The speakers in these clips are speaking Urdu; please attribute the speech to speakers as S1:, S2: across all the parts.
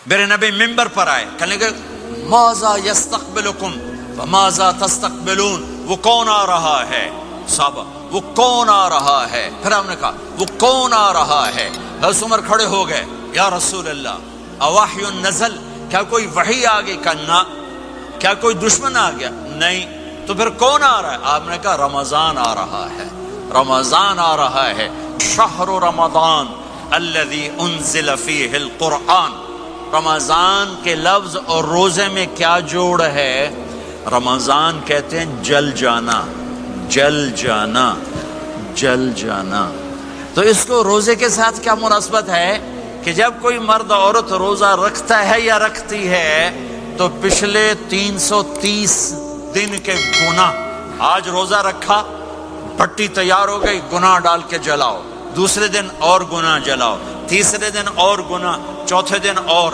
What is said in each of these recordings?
S1: میرے نبی ممبر پر آئے، کہنے لگے ماذا یستقبلکم وماذا تستقبلون، وہ کون آ رہا ہے؟ صحابہ وہ کون آ رہا ہے؟ پھر ہم نے کہا وہ کون آ رہا ہے؟ حضرت عمر کھڑے ہو گئے، یا رسول اللہ اوحی نزل، کیا کوئی وحی آ گئی؟ کہنا کیا کوئی دشمن آ گیا؟ نہیں۔ تو پھر کون آ رہا ہے؟ آپ نے کہا رمضان آ رہا ہے، رمضان آ رہا ہے، شہر رمضان الذی انزل فیہ القرآن۔ رمضان کے لفظ اور روزے میں کیا جوڑ ہے؟ رمضان کہتے ہیں جل جانا، جل جانا، جل جانا۔ تو اس کو روزے کے ساتھ کیا مناسبت ہے کہ جب کوئی مرد عورت روزہ رکھتا ہے یا رکھتی ہے تو پچھلے 330 دن کے گناہ، آج روزہ رکھا، بھٹی تیار ہو گئی، گناہ ڈال کے جلاؤ، دوسرے دن اور گناہ جلاؤ، تیسرے دن اور گناہ، چوتھے دن اور،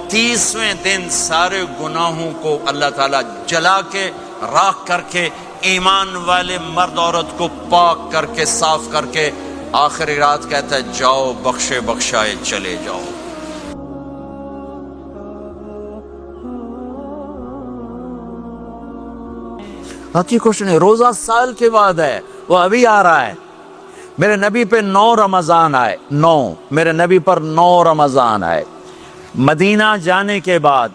S1: 30ویں دن سارے گناہوں کو اللہ تعالیٰ جلا کے راکھ کر کے ایمان والے مرد عورت کو پاک کر کے صاف کر کے آخری رات کہتا ہے جاؤ بخشے بخشائے چلے جاؤ۔ حقیقی کوشش نہیں، روزہ سال کے بعد ہے، وہ ابھی آ رہا ہے۔ میرے نبی پہ 9 رمضان آئے، 9 میرے نبی پر 9 رمضان آئے۔ مدینہ جانے کے بعد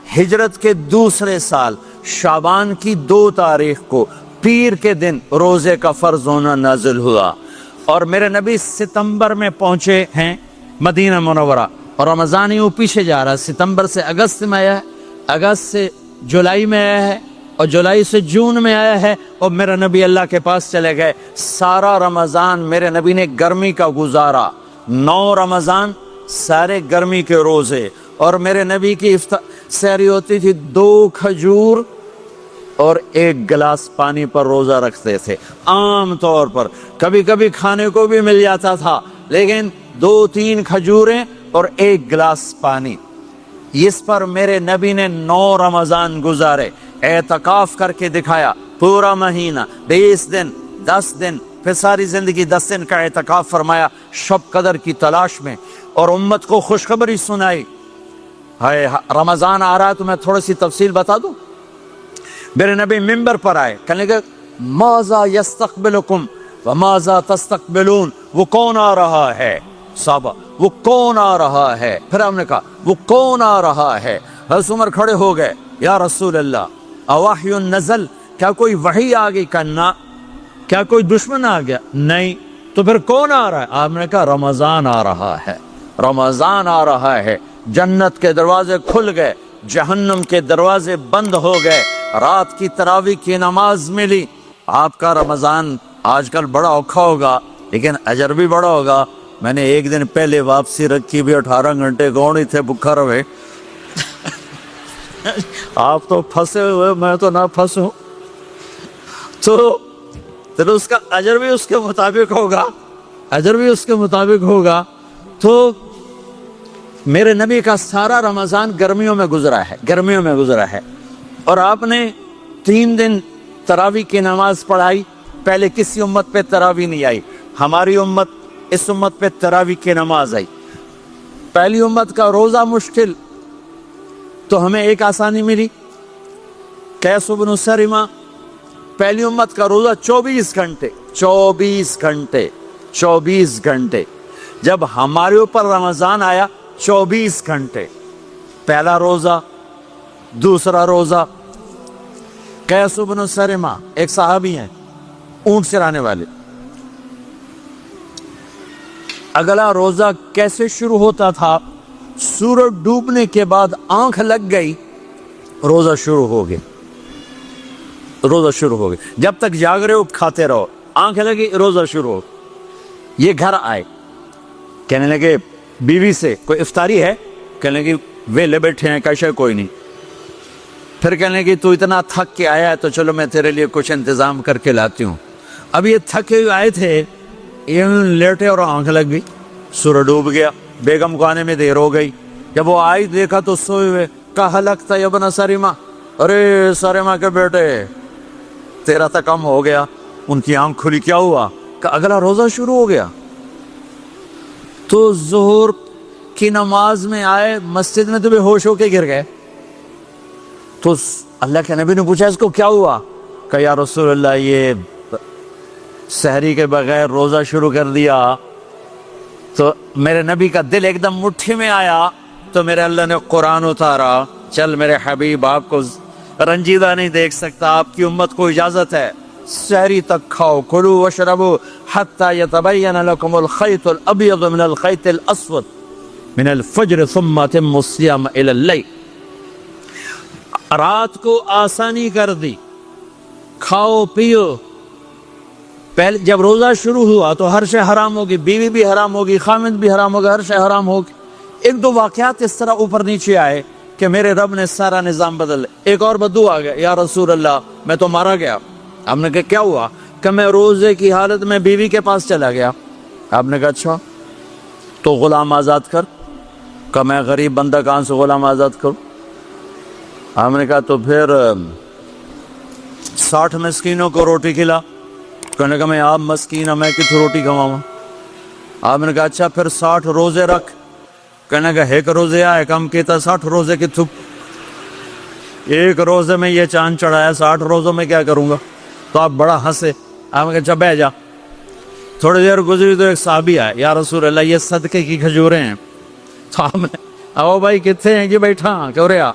S1: ہجرت کے دوسرے سال شعبان کی 2 تاریخ کو پیر کے دن روزے کا فرض ہونا نازل ہوا، اور میرے نبی ستمبر میں پہنچے ہیں مدینہ منورہ، اور رمضان یوں پیچھے جا رہا ہے، ستمبر سے اگست میں آیا ہے، اگست سے جولائی میں آیا ہے، اور جولائی سے جون میں آیا ہے، اور میرے نبی اللہ کے پاس چلے گئے۔ سارا رمضان میرے نبی نے گرمی کا گزارا، 9 رمضان سارے گرمی کے روزے، اور میرے نبی کی سحری ہوتی تھی 2 کھجور اور 1 گلاس پانی پر روزہ رکھتے تھے عام طور پر، کبھی کبھی کھانے کو بھی مل جاتا تھا، لیکن 2-3 کھجوریں اور 1 گلاس پانی۔ اس پر میرے نبی نے 9 رمضان گزارے، اعتکاف کر کے دکھایا، پورا مہینہ 20 دن 10 دن، پھر ساری زندگی 10 دن کا اعتکاف فرمایا شب قدر کی تلاش میں، اور امت کو خوشخبری سنائی۔ رمضان آ رہا ہے تو میں تھوڑی سی تفصیل بتا دوں۔ میرے نبی ممبر پر آئے، کہنے لگے ماذا یستقبلکم وماذا تستقبلون، وہ کون آ رہا ہے؟ صحابہ وہ کون آ رہا ہے؟ پھر ہم نے کہا وہ کون آ رہا ہے؟ حضرت عمر کھڑے ہو گئے، یا رسول اللہ اوحی نزل، کیا کوئی وحی آ گئی؟ کہنا کیا کوئی دشمن آ گیا؟ نہیں۔ تو پھر کون آ رہا ہے؟ آپ نے کہا رمضان آ رہا ہے، رمضان آ رہا ہے۔ جنت کے دروازے کھل گئے، جہنم کے دروازے بند ہو گئے، رات کی تراویح کی نماز ملی۔ آپ کا رمضان آج کل بڑا اوکھا ہوگا لیکن اجر بھی بڑا ہوگا۔ میں نے 1 دن پہلے واپسی رکھی بھی، 18 گھنٹے گون ہی تھے بکھا رہے۔ آپ تو پھنسے ہوئے، میں تو نہ پھنسوں، تو اس کا اجر بھی اس کے مطابق ہوگا، اجر بھی اس کے مطابق ہوگا۔ تو میرے نبی کا سارا رمضان گرمیوں میں گزرا ہے، گرمیوں میں گزرا ہے، اور آپ نے 3 دن تراویح کی نماز پڑھائی۔ پہلے کسی امت پہ تراویح نہیں آئی، ہماری امت، اس امت پہ تراویح کی نماز آئی۔ پہلی امت کا روزہ مشکل، تو ہمیں ایک آسانی ملی، قیس بن سرمہ۔ پہلی امت کا روزہ 24 گھنٹے، 24 گھنٹے، 24 گھنٹے۔ جب ہمارے اوپر رمضان آیا 24 گھنٹے، پہلا روزہ، دوسرا روزہ۔ قیس بن سرمہ ایک صحابی ہیں، اونٹ چرانے والے۔ اگلا روزہ کیسے شروع ہوتا تھا؟ سورج ڈوبنے کے بعد آنکھ لگ گئی، روزہ شروع ہو گیا، روزہ شروع ہو گیا۔ جب تک جاگ رہے ہو کھاتے رہو، آنکھ لگی روزہ شروع ہو۔ یہ گھر آئے، کہنے لگے بیوی سے کوئی افطاری ہے؟ کہنے لگے ویلے بیٹھے ہیں، کیسے کوئی نہیں۔ پھر کہنے لگے تو اتنا تھک کے آیا ہے تو چلو میں تیرے لیے کچھ انتظام کر کے لاتی ہوں۔ اب یہ تھکے ہوئے آئے تھے، یہ لیٹے اور آنکھ لگ گئی، سورج ڈوب گیا، بیگم کو آنے میں دیر ہو گئی۔ جب وہ آئی دیکھا تو سوئے ہوئے، کہا لگتا ہے ابن سرمہ، ارے سرمہ کے بیٹے تیرا تو کم ہو گیا۔ ان کی آنکھ کھلی، کیا ہوا؟ کہ اگلا روزہ شروع ہو گیا۔ تو ظہر کی نماز میں آئے مسجد میں تو بے ہوش ہو کے گر گئے. تو اللہ کے نبی نے پوچھا اس کو کیا ہوا؟ کہ یا رسول اللہ یہ سحری کے بغیر روزہ شروع کر دیا. تو میرے نبی کا دل ایک دم مٹھی میں آیا. تو میرے اللہ نے قرآن اتارا، چل میرے حبیب آپ کو رنجیدہ نہیں دیکھ سکتا، آپ کی امت کو اجازت ہے سحری تک کھاؤ، کلوا واشربوا حتی یتبین لکم الخیط الابیض من الخیط الاسود من الفجر ثم اتموا الصیام الی اللیل. رات کو آسانی کر دی، کھاؤ پیو. پہلے جب روزہ شروع ہوا تو ہر شے حرام ہوگی، بیوی بھی حرام ہوگی، خامد بھی حرام ہوگا، ہر شے حرام ہوگی. ایک دو واقعات اس طرح اوپر نیچے آئے کہ میرے رب نے سارا نظام بدل. ایک اور بدو آ گیا، یا رسول اللہ میں تو مارا گیا. آپ نے کہا کیا ہوا؟ کہ میں روزے کی حالت میں بیوی کے پاس چلا گیا. آپ نے کہا اچھا تو غلام آزاد کر. کہ میں غریب بندہ کہاں سے غلام آزاد کروں؟ آپ نے کہا تو پھر 60 مسکینوں کو روٹی کھلا. کہنے کا میں آپ مسکین ہوں، میں کتوں روٹی کھواؤں؟ آپ نے کہا اچھا پھر 60 روزے رکھ. کہنے کا ایک روزے آئے کم کیتا 60 روزے کی تھپ. ایک روزے میں یہ چاند چڑھایا، 60 روزوں میں کیا کروں گا؟ تو آپ بڑا ہنسے. آپ نے کہا اچھا بیٹھ جا. تھوڑی دیر گزری تو ایک صحابی آئے، یا رسول اللہ یہ صدقے کی کھجوریں ہیں. تو آپ نے او بھائی کتنے ہیں؟ کہ بیٹھا کیوں رہا،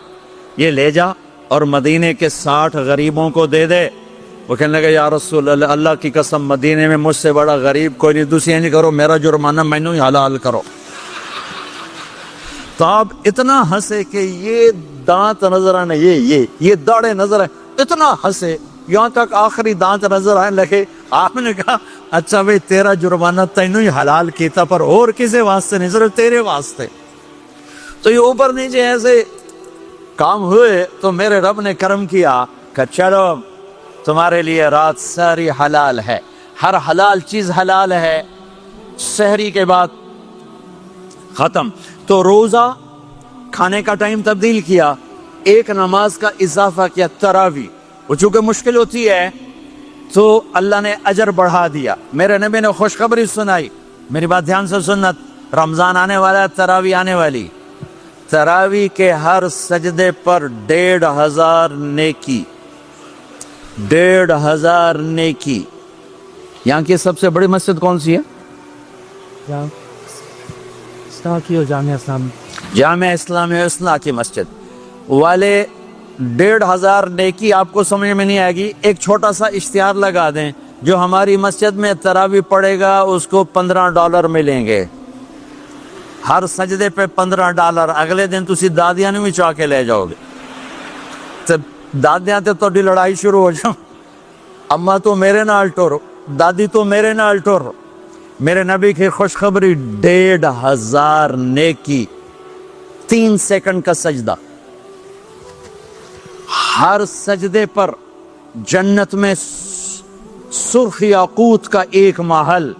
S1: یہ لے جا اور مدینے کے 60 غریبوں کو دے دے. وہ کہنے لگا یا رسول اللہ اللہ کی قسم مدینے میں مجھ سے بڑا غریب کوئی نہیں، دوسری نہیں کرو، میرا جرمانہ مینوں ہی حلال کرو. تو آپ اتنا ہنسے کہ یہ دانت نظر آنے، یہ داڑے نظر آئے، اتنا ہنسے یہاں تک آخری دانت نظر آنے لگے. آپ نے کہا اچھا بھائی تیرا جرمانہ تینوں ہی حلال کیتا، پر اور کسی واسطے نہیں، صرف تیرے واسطے. تو یہ اوپر نیچے ایسے کام ہوئے تو میرے رب نے کرم کیا کہ چلو تمہارے لیے رات ساری حلال ہے، ہر حلال چیز حلال ہے. سحری کے بعد ختم. تو روزہ کھانے کا ٹائم تبدیل کیا، ایک نماز کا اضافہ کیا، تراویح. وہ چونکہ مشکل ہوتی ہے تو اللہ نے اجر بڑھا دیا. میرے نبی نے خوشخبری سنائی، میری بات دھیان سے سننا. رمضان آنے والا ہے، تراویح آنے والی. تراویح کے ہر سجدے پر 1500 نیکی، 1500 نیکی. یہاں کی سب سے بڑی مسجد کون سی ہے؟ جامعہ اسلامی اصلاح کی مسجد والے. 1500 نیکی آپ کو سمجھ میں نہیں آئے گی. ایک چھوٹا سا اشتہار لگا دیں، جو ہماری مسجد میں تراویح پڑے گا اس کو $15 ملیں گے ہر سجدے پہ. $15. اگلے دن تسی دادیاں نے بھی چاہ کے لے جاؤ گے. دادیاں تے تھوڑی لڑائی شروع ہو جاؤ، اما تو میرے نال ٹور، دادی تو میرے نال ٹور. میرے نبی کی خوشخبری 1500 نیکی، 3 سیکنڈ کا سجدہ. ہر سجدے پر جنت میں سرخ یاقوت کا ایک محل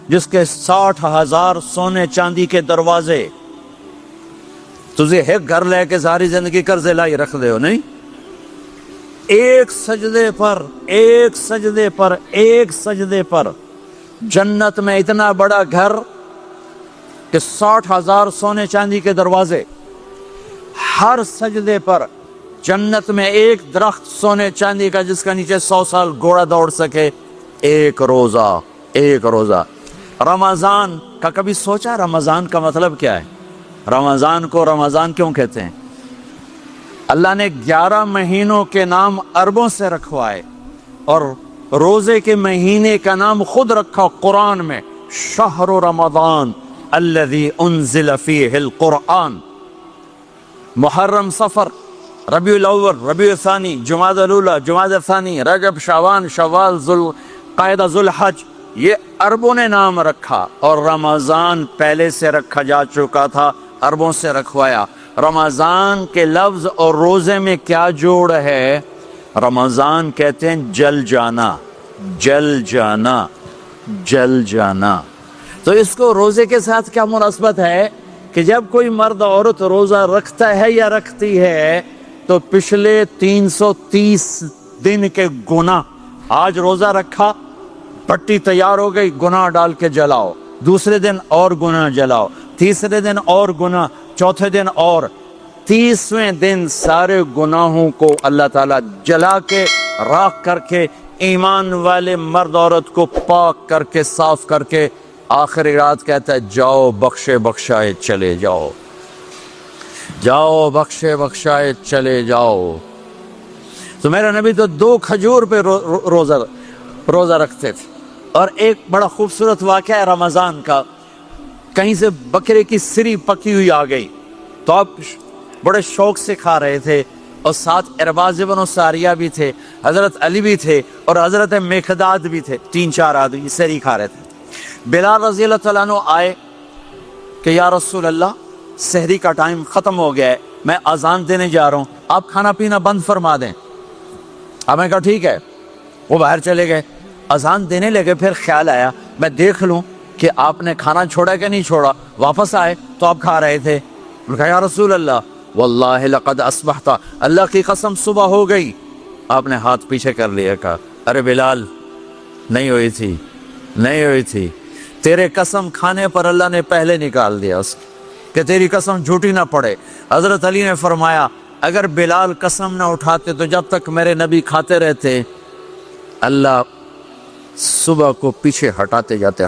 S1: جس کے 60,000 سونے چاندی کے دروازے. تجھے ایک گھر لے کے ساری زندگی قرضے لائی رکھ دے ہو نہیں. ایک سجدے پر، ایک سجدے پر، ایک سجدے پر جنت میں اتنا بڑا گھر کہ 60,000 سونے چاندی کے دروازے. ہر سجدے پر جنت میں ایک درخت سونے چاندی کا جس کا نیچے 100 سال گھوڑا دوڑ سکے. ایک روزہ، ایک روزہ. رمضان کا کبھی سوچا رمضان کا مطلب کیا ہے؟ رمضان کو رمضان کیوں کہتے ہیں؟ اللہ نے 11 مہینوں کے نام عربوں سے رکھوائے اور روزے کے مہینے کا نام خود رکھا قرآن میں، شہر رمضان الذی انزل فیہ القرآن. محرم، صفر، ربیع الاول، ربیع الثانی، جمادی الاولی، جمادی الثانی، رجب، شعبان، شوال، ذوالقعدہ، ذوالحج، یہ عربوں نے نام رکھا. اور رمضان پہلے سے رکھا جا چکا تھا، عربوں سے رکھوایا. رمضان کے لفظ اور روزے میں کیا جوڑ ہے؟ رمضان کہتے ہیں جل جانا، جل جانا، جل جانا. تو اس کو روزے کے ساتھ کیا مناسبت ہے کہ جب کوئی مرد عورت روزہ رکھتا ہے یا رکھتی ہے تو پچھلے 330 دن کے گناہ، آج روزہ رکھا، پٹی تیار ہو گئی، گناہ ڈال کے جلاؤ، دوسرے دن اور گناہ جلاؤ، تیسرے دن اور گناہ، چوتھے دن اور، 30ویں دن سارے گناہوں کو اللہ تعالیٰ جلا کے راکھ کر کے ایمان والے مرد عورت کو پاک کر کے صاف کر کے آخری رات کہتا ہے جاؤ بخشے بخشائے چلے جاؤ، جاؤ بخشے بخشائے چلے جاؤ۔ تو میرا نبی تو 2 کھجور پہ روزہ رکھتے تھے۔ اور ایک بڑا خوبصورت واقعہ ہے رمضان کا، کہیں سے بکرے کی سری پکی ہوئی آ گئی تو آپ بڑے شوق سے کھا رہے تھے، اور ساتھ ارباز بن ساریہ بھی تھے، حضرت علی بھی تھے، اور حضرت مقداد بھی تھے، 3-4 آدمی سری کھا رہے تھے۔ بلال رضی اللہ تعالیٰ عنہ آئے کہ یا رسول اللہ سحری کا ٹائم ختم ہو گیا ہے، میں اذان دینے جا رہا ہوں، آپ کھانا پینا بند فرما دیں۔ اب میں کہا ٹھیک ہے، وہ باہر چلے گئے، اذان دینے لگے، پھر خیال آیا میں دیکھ لوں کہ آپ نے کھانا چھوڑا کہ نہیں چھوڑا، واپس آئے تو آپ کھا رہے تھے۔ انہوں نے کہا یا رسول اللہ واللہ لقد اصبحت، اللہ کی قسم صبح ہو گئی۔ آپ نے ہاتھ پیچھے کر لیا، کہا ارے بلال نہیں ہوئی تھی، نہیں ہوئی تھی، تیرے قسم کھانے پر اللہ نے پہلے نکال دیا اس کہ تیری قسم جھوٹی نہ پڑے۔ حضرت علی نے فرمایا اگر بلال قسم نہ اٹھاتے تو جب تک میرے نبی کھاتے رہتے اللہ صبح کو پیچھے ہٹاتے جاتے۔